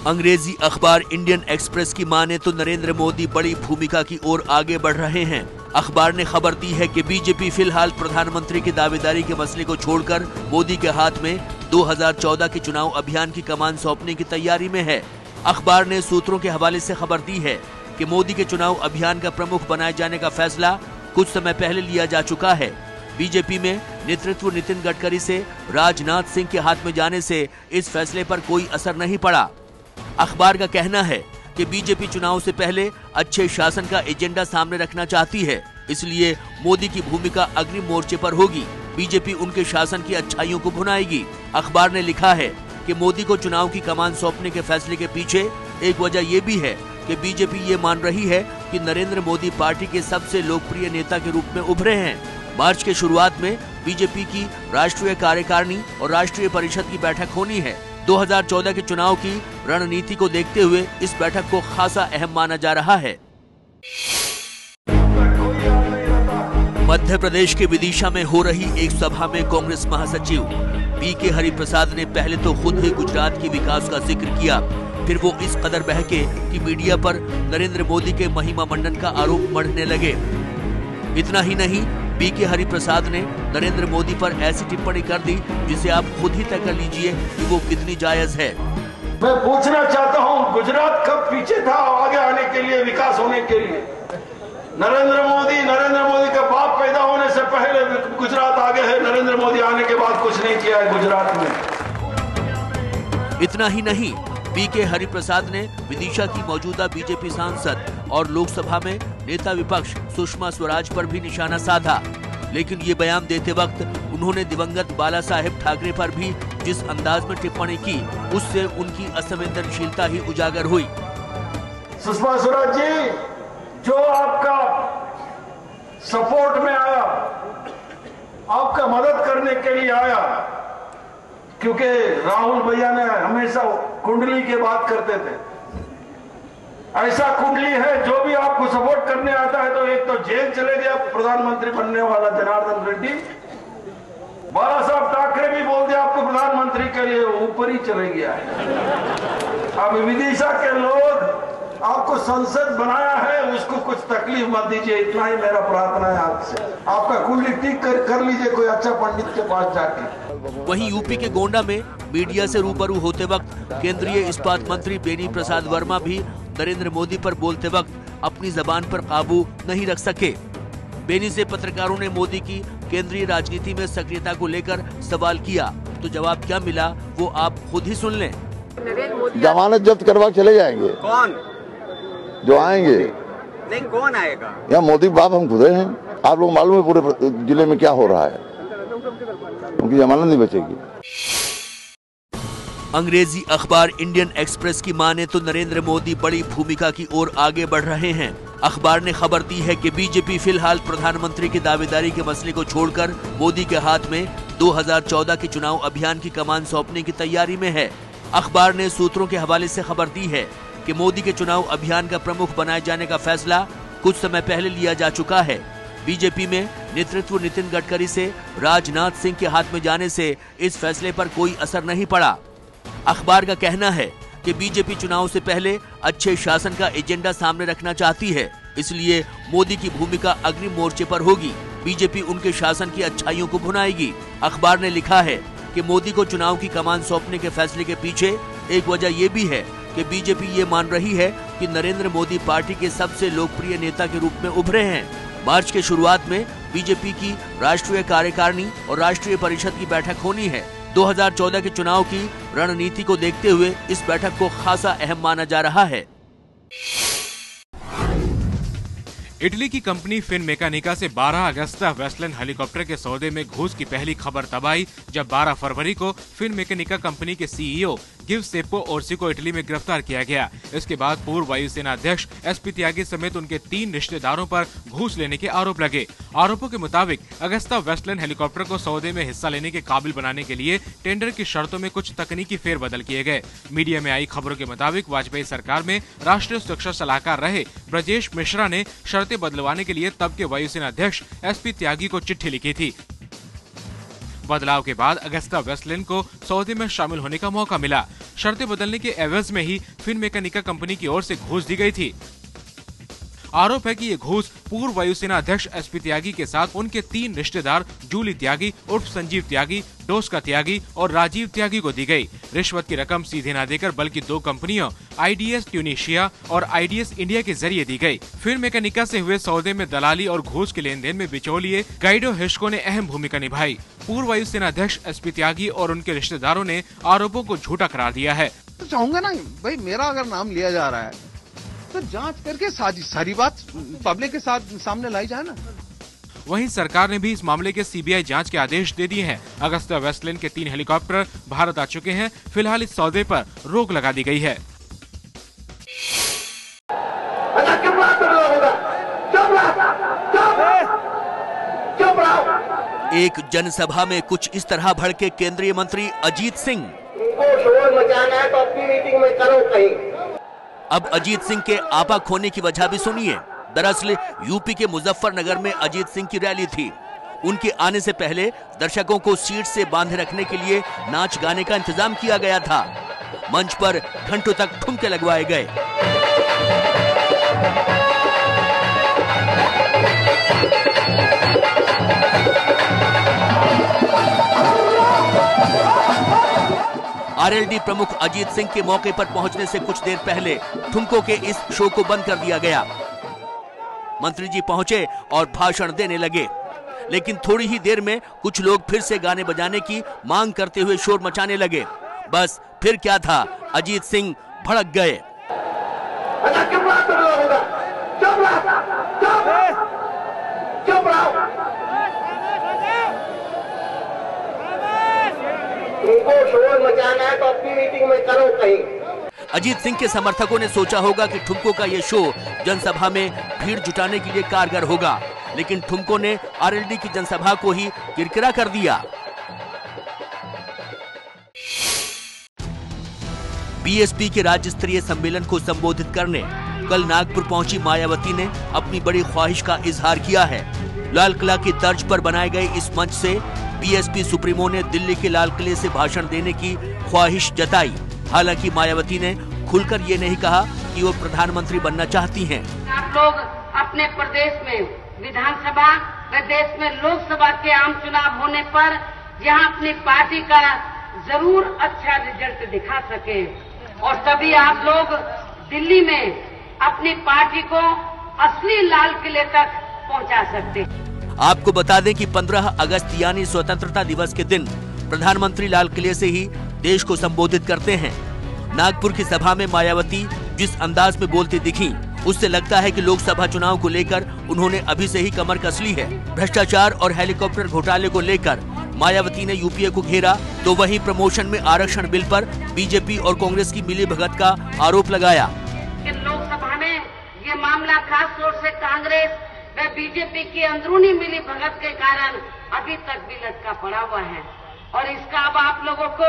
अंग्रेजी अखबार Indian express की माने तो नरेंद्र मोदी बड़ी भूमिका की ओर आगे बढ़ रहे हैं। अखबार ने खबर दी है कि बीजेपी फिलहाल प्रधानमंत्री की दावेदारी के मसले को छोड़कर मोदी के हाथ में 2014 के चुनाव अभियान की कमान सौंपने की तैयारी में है। अखबार ने सूत्रों के हवाले से खबर दी है कि मोदी के चुनाव अभियान का प्रमुख बनाए जाने का फैसला कुछ समय पहले लिया जा चुका है। बीजेपी में नेतृत्व नितिन गडकरी से राजनाथ सिंह के हाथ में जाने से इस फैसले पर कोई असर नहीं पड़ा। अखबार का कहना है कि बीजेपी चुनाव से पहले अच्छे शासन का एजेंडा सामने रखना चाहती है, इसलिए मोदी की भूमिका अग्रिम मोर्चे पर होगी। बीजेपी उनके शासन की अच्छाइयों को भुनाएगी। अखबार ने लिखा है कि मोदी को चुनाव की कमान सौंपने के फैसले के पीछे एक वजह ये भी है कि बीजेपी ये मान रही है कि नरेंद्र मोदी पार्टी के सबसे लोकप्रिय नेता के रूप में उभरे हैं। मार्च के शुरुआत में बीजेपी की राष्ट्रीय कार्यकारिणी और राष्ट्रीय परिषद की बैठक होनी है। 2014 के चुनाव की रणनीति को देखते हुए इस बैठक को खासा अहम माना जा रहा है। मध्य प्रदेश के विदिशा में हो रही एक सभा में कांग्रेस महासचिव पी.के. हरिप्रसाद ने पहले तो खुद ही गुजरात की विकास का जिक्र किया, फिर वो इस कदर बहके कि मीडिया पर नरेंद्र मोदी के महिमा मंडन का आरोप मढ़ने लगे। इतना ही नहीं, पी.के. हरिप्रसाद ने नरेंद्र मोदी पर ऐसी टिप्पणी कर दी जिसे आप खुद ही तय कर लीजिए कि वो कितनी जायज है। मैं पूछना चाहता हूँ, गुजरात कब पीछे था आगे आने के लिए, विकास होने के लिए? नरेंद्र मोदी का बाप पैदा होने से पहले गुजरात आगे है, नरेंद्र मोदी आने के बाद कुछ नहीं किया है गुजरात में। इतना ही नहीं, पी.के. हरिप्रसाद ने विदिशा की मौजूदा बीजेपी सांसद और लोकसभा में नेता विपक्ष सुषमा स्वराज पर भी निशाना साधा, लेकिन ये बयान देते वक्त उन्होंने दिवंगत बाला साहेब ठाकरे पर भी जिस अंदाज में टिप्पणी की, उससे उनकी असंवेदनशीलता ही उजागर हुई। सुषमा स्वराज जी, जो आपका सपोर्ट में आया, आपका मदद करने के लिए आया, क्योंकि राहुल भैया ने हमेशा कुंडली की बात करते थे, ऐसा कुंडली है जो भी आपको सपोर्ट करने आता है तो एक तो जेल चले गया प्रधानमंत्री बनने वाला जनार्दन रेड्डी, बाला साहब ठाकरे भी बोल दिया आपको प्रधानमंत्री के लिए, ऊपर ही चले गया है। अब विदिशा के लोग आपको संसद बनाया है, उसको कुछ तकलीफ मत दीजिए, इतना ही मेरा प्रार्थना है आपसे। आपका कुंडली ठीक कर लीजिए कोई अच्छा पंडित के पास जाके। वहीं यूपी के गोंडा में मीडिया से रूबरू होते वक्त केंद्रीय इस्पात मंत्री बेनी प्रसाद वर्मा भी नरेंद्र मोदी पर बोलते वक्त अपनी जबान पर काबू नहीं रख सके। बेनी से पत्रकारों ने मोदी की केंद्रीय राजनीति में सक्रियता को लेकर सवाल किया, तो जवाब क्या मिला वो आप खुद ही सुन लें। जमानत जब्त करवा चले जाएंगे। कौन? जो आएंगे। नहीं, कौन आएगा? या मोदी बाप हम खुद हैं। आप लोग मालूम है पूरे जिले में क्या हो रहा है, उनकी जमानत नहीं बचेगी। अंग्रेजी अखबार इंडियन एक्सप्रेस की माने तो नरेंद्र मोदी बड़ी भूमिका की ओर आगे बढ़ रहे हैं। अखबार ने खबर दी है कि बीजेपी फिलहाल प्रधानमंत्री की दावेदारी के मसले को छोड़कर मोदी के हाथ में 2014 के चुनाव अभियान की कमान सौंपने की तैयारी में है। अखबार ने सूत्रों के हवाले से खबर दी है कि मोदी के चुनाव अभियान का प्रमुख बनाए जाने का फैसला कुछ समय पहले लिया जा चुका है। बीजेपी में नेतृत्व नितिन गडकरी से राजनाथ सिंह के हाथ में जाने से इस फैसले पर कोई असर नहीं पड़ा। अखबार का कहना है कि बीजेपी चुनाव से पहले अच्छे शासन का एजेंडा सामने रखना चाहती है, इसलिए मोदी की भूमिका अग्रिम मोर्चे पर होगी। बीजेपी उनके शासन की अच्छाइयों को भुनाएगी। अखबार ने लिखा है कि मोदी को चुनाव की कमान सौंपने के फैसले के पीछे एक वजह ये भी है कि बीजेपी ये मान रही है कि नरेंद्र मोदी पार्टी के सबसे लोकप्रिय नेता के रूप में उभरे हैं। मार्च के शुरुआत में बीजेपी की राष्ट्रीय कार्यकारिणी और राष्ट्रीय परिषद की बैठक होनी है। 2014 के चुनाव की रणनीति को देखते हुए इस बैठक को खासा अहम माना जा रहा है। इटली की कंपनी फिनमेकानिका से 12 अगस्ता वेस्टलैंड हेलीकॉप्टर के सौदे में घूस की पहली खबर तब आई जब 12 फरवरी को फिनमेकानिका कंपनी के सीईओ गिवसेप्पो ओर्सी को इटली में गिरफ्तार किया गया। इसके बाद पूर्व वायुसेना अध्यक्ष एसपी त्यागी समेत उनके 3 रिश्तेदारों पर घूस लेने के आरोप लगे। आरोपों के मुताबिक अगस्ता वेस्टलैंड हेलीकॉप्टर को सौदे में हिस्सा लेने के काबिल बनाने के लिए टेंडर की शर्तों में कुछ तकनीकी फेरबदल किए गए। मीडिया में आई खबरों के मुताबिक वाजपेयी सरकार में राष्ट्रीय सुरक्षा सलाहकार रहे ब्रजेश मिश्रा ने शर्तें बदलवाने के लिए तब के वायुसेना अध्यक्ष एसपी त्यागी को चिट्ठी लिखी थी। बदलाव के बाद अगस्ता वेस्टलैंड को सौदे में शामिल होने का मौका मिला। शर्तें बदलने के एवज में ही फिनमेकानिका कंपनी की ओर से घूस दी गई थी। आरोप है कि ये घूस पूर्व वायुसेना अध्यक्ष एसपी त्यागी के साथ उनके 3 रिश्तेदार जूली त्यागी उर्फ संजीव त्यागी, डोस्का त्यागी और राजीव त्यागी को दी गई। रिश्वत की रकम सीधे न देकर बल्कि 2 कंपनियों आईडीएस ट्यूनीशिया और आईडीएस इंडिया के जरिए दी गई। फिनमेकानिका से हुए सौदे में दलाली और घूस के लेन देन में बिचौलिए गाइडो हिस्को ने अहम भूमिका निभाई। पूर्व वायुसेना अध्यक्ष एसपी त्यागी और उनके रिश्तेदारों ने आरोपों को झूठा करार दिया है। तो चाहूंगा ना भाई, मेरा अगर नाम लिया जा रहा है तो जांच करके सारी बात पब्लिक के साथ सामने लाई जाए ना। वहीं सरकार ने भी इस मामले के सीबीआई जांच के आदेश दे दिए हैं। अगस्ता वेस्टलैंड के 3 हेलीकॉप्टर भारत आ चुके हैं। फिलहाल इस सौदे पर रोक लगा दी गई है। एक जनसभा में कुछ इस तरह भड़के केंद्रीय मंत्री अजीत सिंह। शोर मचाना है तो अपनी मीटिंग में करो कहीं। अब अजीत सिंह के आपा खोने की वजह भी सुनिए। दरअसल यूपी के मुजफ्फरनगर में अजीत सिंह की रैली थी। उनके आने से पहले दर्शकों को सीट से बांधे रखने के लिए नाच गाने का इंतजाम किया गया था। मंच पर घंटों तक ठुमके लगवाए गए। आरएलडी प्रमुख अजीत सिंह के मौके पर पहुंचने से कुछ देर पहले ठुमकों के इस शो को बंद कर दिया गया। मंत्री जी पहुंचे और भाषण देने लगे, लेकिन थोड़ी ही देर में कुछ लोग फिर से गाने बजाने की मांग करते हुए शोर मचाने लगे। बस फिर क्या था, अजीत सिंह भड़क गए। उनको शोर मचाना है तो अपनी मीटिंग में करो कहीं। अजीत सिंह के समर्थकों ने सोचा होगा कि ठुमकों का ये शो जनसभा में भीड़ जुटाने के लिए कारगर होगा, लेकिन ठुमकों ने आरएलडी की जनसभा को ही किरकिरा कर दिया। बीएसपी के राज्य स्तरीय सम्मेलन को संबोधित करने कल नागपुर पहुंची मायावती ने अपनी बड़ी ख्वाहिश का इजहार किया है। लाल किला की तर्ज पर बनाए गए इस मंच से बीएसपी सुप्रीमो ने दिल्ली के लाल किले से भाषण देने की ख्वाहिश जताई। हालांकि मायावती ने खुलकर ये नहीं कहा कि वो प्रधानमंत्री बनना चाहती हैं। आप लोग अपने प्रदेश में विधानसभा व देश में लोकसभा के आम चुनाव होने पर यहाँ अपनी पार्टी का जरूर अच्छा रिजल्ट दिखा सके और तभी आप लोग दिल्ली में अपनी पार्टी को असली लाल किले तक पहुँचा सकते। आपको बता दें कि 15 अगस्त यानी स्वतंत्रता दिवस के दिन प्रधानमंत्री लाल किले से ही देश को संबोधित करते हैं। नागपुर की सभा में मायावती जिस अंदाज में बोलती दिखी, उससे लगता है कि लोकसभा चुनाव को लेकर उन्होंने अभी से ही कमर कस ली है। भ्रष्टाचार और हेलीकॉप्टर घोटाले को लेकर मायावती ने यूपीए को घेरा, तो वहीं प्रमोशन में आरक्षण बिल पर बीजेपी और कांग्रेस की मिलीभगत का आरोप लगाया। लोकसभा में ये मामला खास तौर से कांग्रेस व बीजेपी की अंदरूनी मिलीभगत के कारण अभी तक भी लटका पड़ा हुआ है और इसका अब आप लोगों को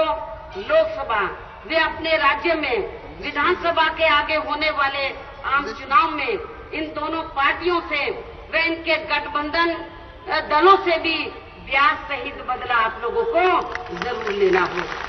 लोकसभा वे अपने राज्य में विधानसभा के आगे होने वाले आम चुनाव में इन दोनों पार्टियों से व इनके गठबंधन दलों से भी ब्याज सहित बदला आप लोगों को जरूर लेना होगा।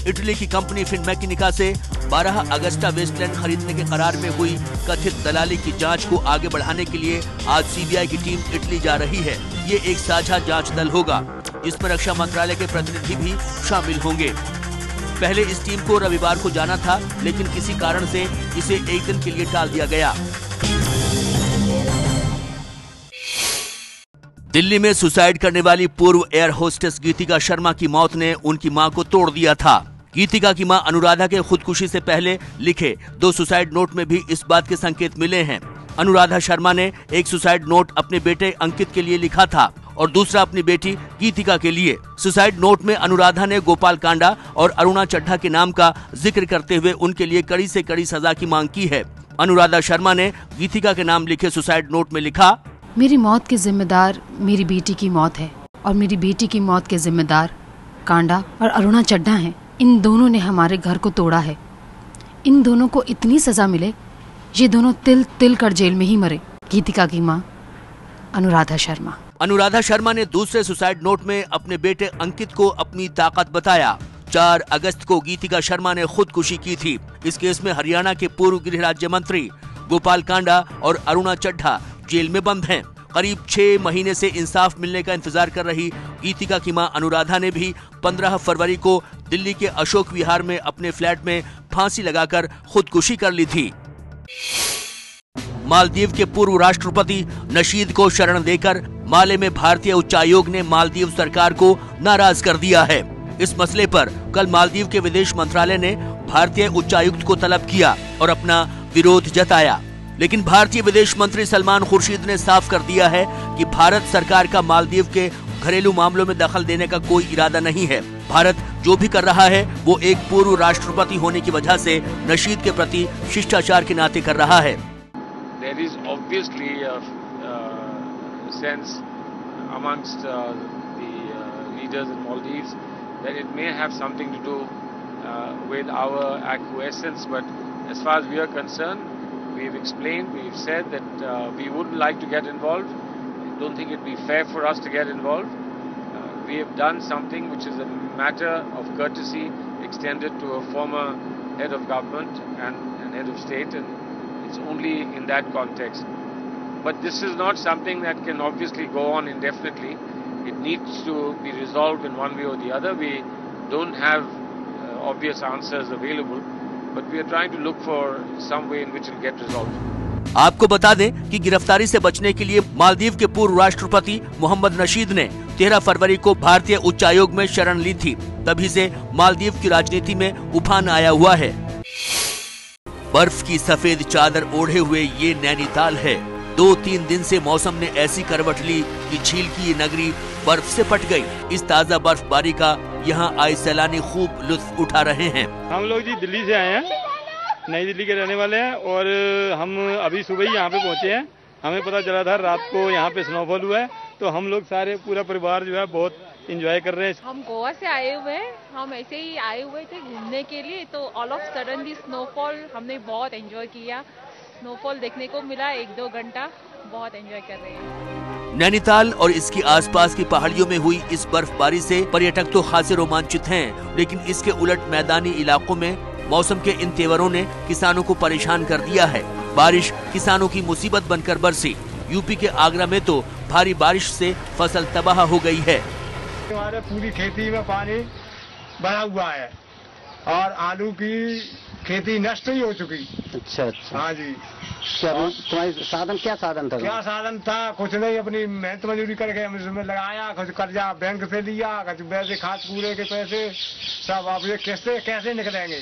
इटली की कंपनी फिनमेकानिका से 12 अगस्ता वेस्टलैंड खरीदने के करार में हुई कथित दलाली की जांच को आगे बढ़ाने के लिए आज सीबीआई की टीम इटली जा रही है। ये एक साझा जांच दल होगा, जिसमें रक्षा मंत्रालय के प्रतिनिधि भी शामिल होंगे। पहले इस टीम को रविवार को जाना था, लेकिन किसी कारण से इसे एक दिन के लिए टाल दिया गया। दिल्ली में सुसाइड करने वाली पूर्व एयर होस्टेस गीतिका शर्मा की मौत ने उनकी मां को तोड़ दिया था। गीतिका की मां अनुराधा के खुदकुशी से पहले लिखे 2 सुसाइड नोट में भी इस बात के संकेत मिले हैं। अनुराधा शर्मा ने एक सुसाइड नोट अपने बेटे अंकित के लिए लिखा था और दूसरा अपनी बेटी गीतिका के लिए। सुसाइड नोट में अनुराधा ने गोपाल कांडा और अरुणा चड्ढा के नाम का जिक्र करते हुए उनके लिए कड़ी से कड़ी सजा की मांग की है। अनुराधा शर्मा ने गीतिका के नाम लिखे सुसाइड नोट में लिखा, मेरी मौत के जिम्मेदार मेरी बेटी की मौत है और मेरी बेटी की मौत के जिम्मेदार कांडा और अरुणा चड्ढा हैं। इन दोनों ने हमारे घर को तोड़ा है। इन दोनों को इतनी सजा मिले, ये दोनों तिल तिल कर जेल में ही मरे। गीतिका की मां अनुराधा शर्मा। अनुराधा शर्मा ने दूसरे सुसाइड नोट में अपने बेटे अंकित को अपनी ताकत बताया। 4 अगस्त को गीतिका शर्मा ने खुदकुशी की थी। इस केस में हरियाणा के पूर्व गृह राज्य मंत्री गोपाल कांडा और अरुणा चड्ढा जेल में बंद हैं। करीब 6 महीने से इंसाफ मिलने का इंतजार कर रही गीतिका की मां अनुराधा ने भी 15 फरवरी को दिल्ली के अशोक विहार में अपने फ्लैट में फांसी लगाकर खुदकुशी कर ली थी। मालदीव के पूर्व राष्ट्रपति नशीद को शरण देकर माले में भारतीय उच्चायोग ने मालदीव सरकार को नाराज कर दिया है। इस मसले पर कल मालदीव के विदेश मंत्रालय ने भारतीय उच्चायुक्त को तलब किया और अपना विरोध जताया, लेकिन भारतीय विदेश मंत्री सलमान खुर्शीद ने साफ कर दिया है कि भारत सरकार का मालदीव के घरेलू मामलों में दखल देने का कोई इरादा नहीं है। भारत जो भी कर रहा है वो एक पूर्व राष्ट्रपति होने की वजह से नशीद के प्रति शिष्टाचार के नाते कर रहा है। There is obviously a sense amongst the leaders in Maldives that it may have something to do with our acquiescence, but as far as we are concerned, we've explained, we've said that we wouldn't like to get involved. I don't think it'd be fair for us to get involved. We have done something which is a matter of courtesy extended to a former head of government and head of state, and it's only in that context. But this is not something that can obviously go on indefinitely. It needs to be resolved in one way or the other. We don't have obvious answers available, but we are trying to look for some way in which it will get resolved. आपको बता दें कि गिरफ्तारी से बचने के लिए मालदीव के पूर्व राष्ट्रपति मोहम्मद नशीद ने 13 फरवरी को भारतीय उच्चायोग में शरण ली थी। तभी से मालदीव की राजनीति में उफान आया हुआ है। बर्फ की सफेद चादर ओढ़े हुए ये नैनीताल है। 2-3 दिन से मौसम ने ऐसी करवट ली कि झील की ये नगरी बर्फ से पट गई। इस ताजा बर्फबारी का यहाँ आए सैलानी खूब लुत्फ उठा रहे हैं। हम लोग जी दिल्ली से आए हैं, नई दिल्ली के रहने वाले हैं, और हम अभी सुबह ही यहाँ पे पहुँचे हैं। हमें पता चला था रात को यहाँ पे स्नोफॉल हुआ है, तो हम लोग सारे पूरा परिवार जो है बहुत एंजॉय कर रहे हैं। हम गोवा से आए हुए हैं, हम ऐसे ही आए हुए थे घूमने के लिए, तो ऑल ऑफ सडन स्नोफॉल हमने बहुत एंजॉय किया। स्नोफॉल देखने को मिला 1-2 घंटा, बहुत एंजॉय कर रहे हैं। नैनीताल और इसकी आसपास की पहाड़ियों में हुई इस बर्फबारी से पर्यटक तो खासे रोमांचित हैं, लेकिन इसके उलट मैदानी इलाकों में मौसम के इन तेवरों ने किसानों को परेशान कर दिया है। बारिश किसानों की मुसीबत बनकर बरसी। यूपी के आगरा में तो भारी बारिश से फसल तबाह हो गई है। हमारे पूरी खेती में पानी भरा हुआ है और आलू की खेती नष्ट ही हो चुकी। अच्छा। हाँ जी। तुम्हारी साधन क्या साधन था? क्या साधन था? कुछ नहीं, अपनी मेहनत मजदूरी करके हम इसमें लगाया, कुछ कर्जा बैंक से लिया, कुछ वैसे खाद कूड़े के पैसे सब, आप ये कैसे निकलेंगे?